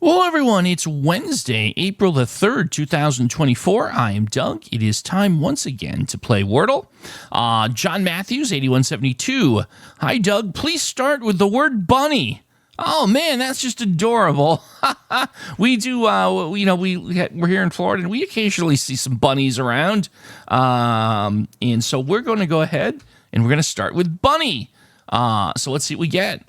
Well, everyone, it's Wednesday, April the 3rd, 2024. I am Doug. It is time once again to play Wordle. John Matthews, 8172. Hi, Doug. Please start with the word bunny. Oh, man, that's just adorable. We do, we're here in Florida, and we occasionally see some bunnies around. And so we're going to go ahead, and we're going to start with bunny. So let's see what we get.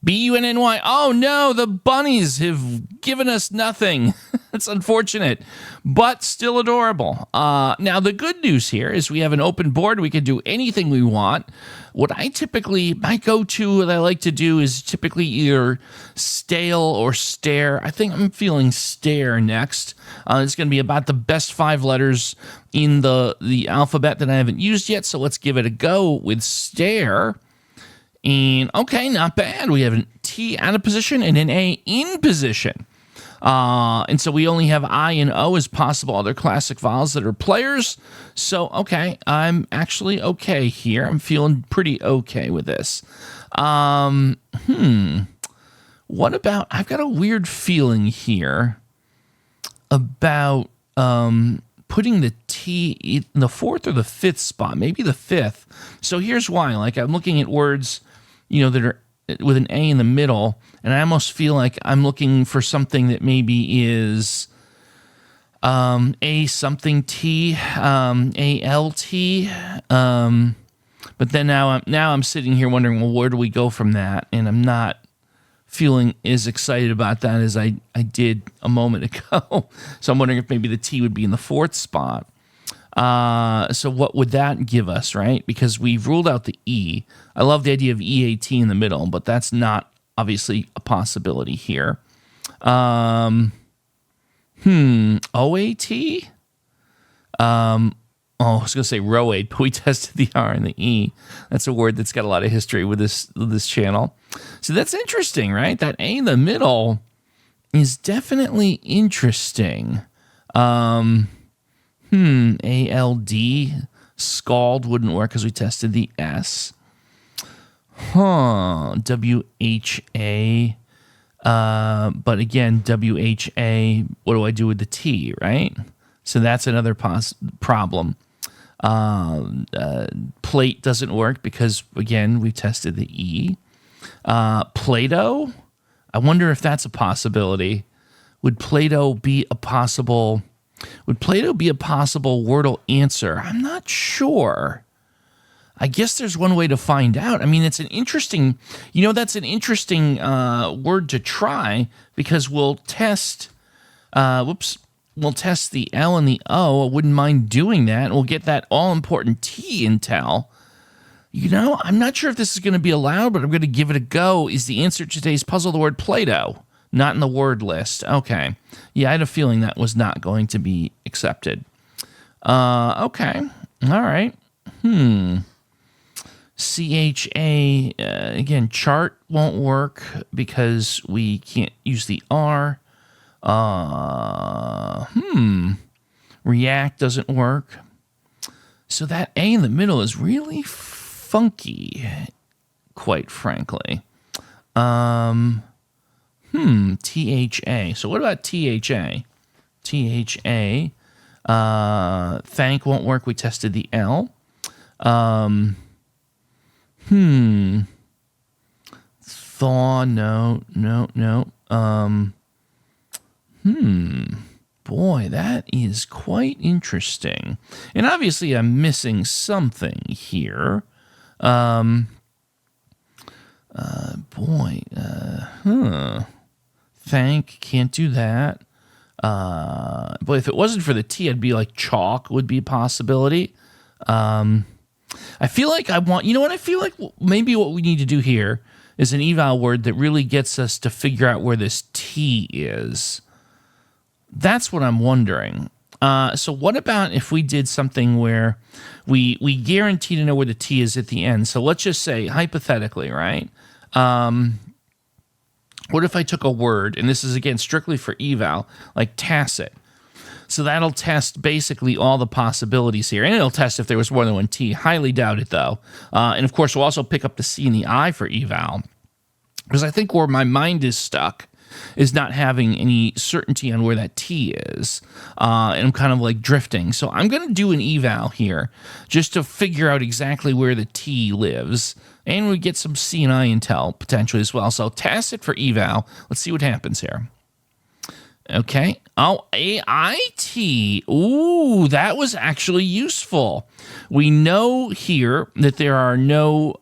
B-U-N-N-Y. Oh, no, the bunnies have given us nothing. That's unfortunate, but still adorable. Now, the good news here is we have an open board. We can do anything we want. What my go-to that I like to do is typically either stale or stare. I think I'm feeling stare next. It's going to be about the best 5 letters in the alphabet that I haven't used yet, so let's give it a go with stare. And okay, not bad. We have a T out of position and an A in position. And so we only have I and O as possible other classic vowels that are players. So, okay, I'm actually okay here. I'm feeling pretty okay with this. What about, I've got a weird feeling here about putting the T in the 4th or the 5th spot, maybe the 5th. So here's why. Like, I'm looking at words, that are with an A in the middle, and I almost feel like I'm looking for something that maybe is A something T, A-L-T. But then now I'm sitting here wondering, well, where do we go from that? And I'm not feeling as excited about that as I did a moment ago. So I'm wondering if maybe the T would be in the 4th spot. So what would that give us, right? Because we've ruled out the E. I love the idea of EAT in the middle, but that's not obviously a possibility here. OAT? I was going to say roate, but we tested the R and the E. That's a word that's got a lot of history with this channel. So that's interesting, right? That A in the middle is definitely interesting. A-L-D, scald wouldn't work because we tested the S. W-H-A, but again, W-H-A, what do I do with the T, right? So that's another problem. Plate doesn't work because, again, we tested the E. Play-Doh, I wonder if that's a possibility. Would Play-Doh be a possible Wordle answer? I'm not sure. I guess there's one way to find out. I mean, it's an interesting, that's an interesting word to try because we'll test, we'll test the L and the O. I wouldn't mind doing that. We'll get that all-important T intel. I'm not sure if this is going to be allowed, but I'm going to give it a go. Is the answer to today's puzzle the word Play-Doh? Not in the word list. Okay. Yeah, I had a feeling that was not going to be accepted. Okay. All right. C-H-A, again, chart won't work because we can't use the R. React doesn't work. So that A in the middle is really funky, quite frankly. T-H-A. So what about T-H-A? T-H-A. Thank won't work. We tested the L. Thaw, no. Boy, that is quite interesting. And obviously I'm missing something here. Thank, can't do that. But if it wasn't for the T, I'd be like chalk would be a possibility. I feel like I feel like maybe what we need to do here is an eval word that really gets us to figure out where this T is. That's what I'm wondering. So what about if we did something where we guarantee to know where the T is at the end? So let's just say, hypothetically, right? What if I took a word, and this is, again, strictly for eval, like tacit. So that'll test basically all the possibilities here. And it'll test if there was more than one T. Highly doubt it, though. And, of course, we'll also pick up the C and the I for eval. Because I think where my mind is stuck is not having any certainty on where that T is. And I'm kind of like drifting. So I'm going to do an eval here just to figure out exactly where the T lives. And we get some C and I intel potentially as well. So test it for eval. Let's see what happens here. Okay. Oh, AIT. Ooh, that was actually useful. We know here that there are no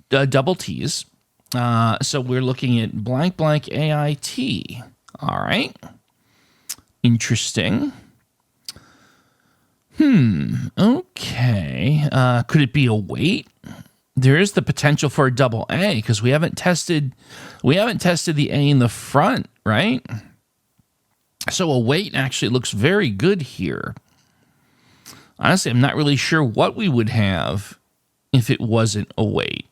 double T's. So we're looking at blank blank AIT. All right. Interesting. Okay. Could it be a weight? There is the potential for a double A because we haven't tested the A in the front, right? So a weight actually looks very good here. Honestly, I'm not really sure what we would have if it wasn't a weight.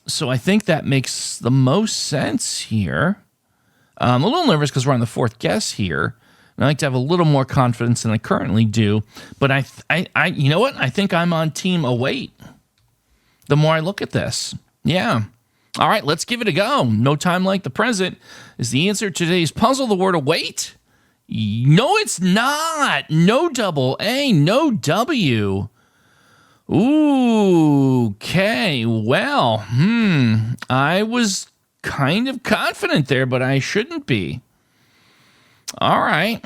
So I think that makes the most sense here. I'm a little nervous because we're on the fourth guess here. And I like to have a little more confidence than I currently do. But I you know what? I think I'm on team await. The more I look at this. Yeah. All right, let's give it a go. No time like the present. Is the answer to today's puzzle the word await? No, it's not. No double A, no W. Ooh, okay. Well, I was kind of confident there, but I shouldn't be. All right.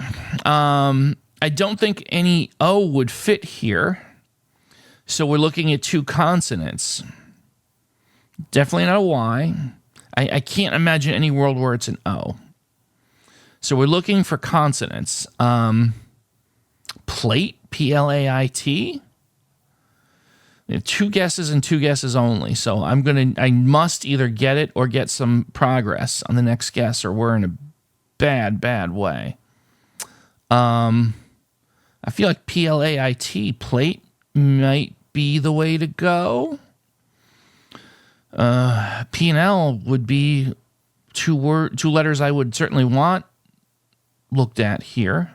I don't think any O would fit here. So we're looking at two consonants. Definitely not a Y. I can't imagine any world where it's an O. So we're looking for consonants. Plate, P-L-A-I-T. We have two guesses and two guesses only. So I must either get it or get some progress on the next guess, or we're in a bad way. I feel like P-L-A-I-T, plate, might be the way to go. P and L would be two letters I would certainly want looked at here.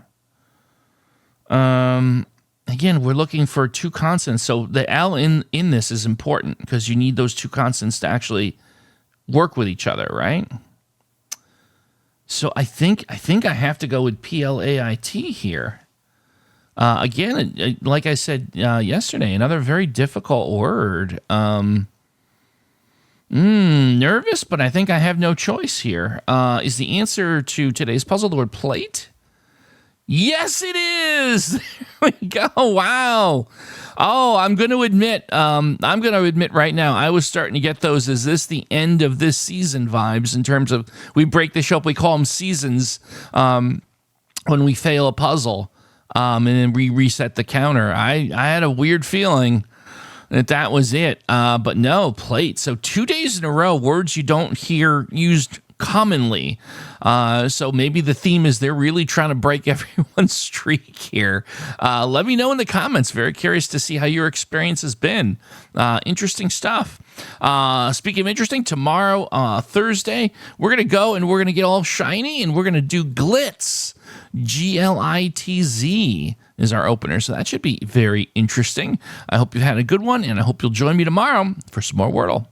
Again, we're looking for two consonants, so the L in this is important because you need those two consonants to actually work with each other, right? So I think I have to go with P-L-A-I-T here. Again, like I said yesterday, another very difficult word. Nervous, but I think I have no choice here. Is the answer to today's puzzle the word plate? Yes, it is. There we go. Wow. Oh, I'm going to admit right now, I was starting to get those. Is this the end of this season vibes in terms of we break the show up, we call them seasons when we fail a puzzle and then we reset the counter. I had a weird feeling that was it. But no, plate. So 2 days in a row, words you don't hear used commonly. So maybe the theme is they're really trying to break everyone's streak here. Let me know in the comments. Very curious to see how your experience has been. Interesting stuff. Speaking of interesting, tomorrow, Thursday, we're going to go and we're going to get all shiny and we're going to do Glitz. Glitz is our opener. So that should be very interesting. I hope you've had a good one and I hope you'll join me tomorrow for some more Wordle.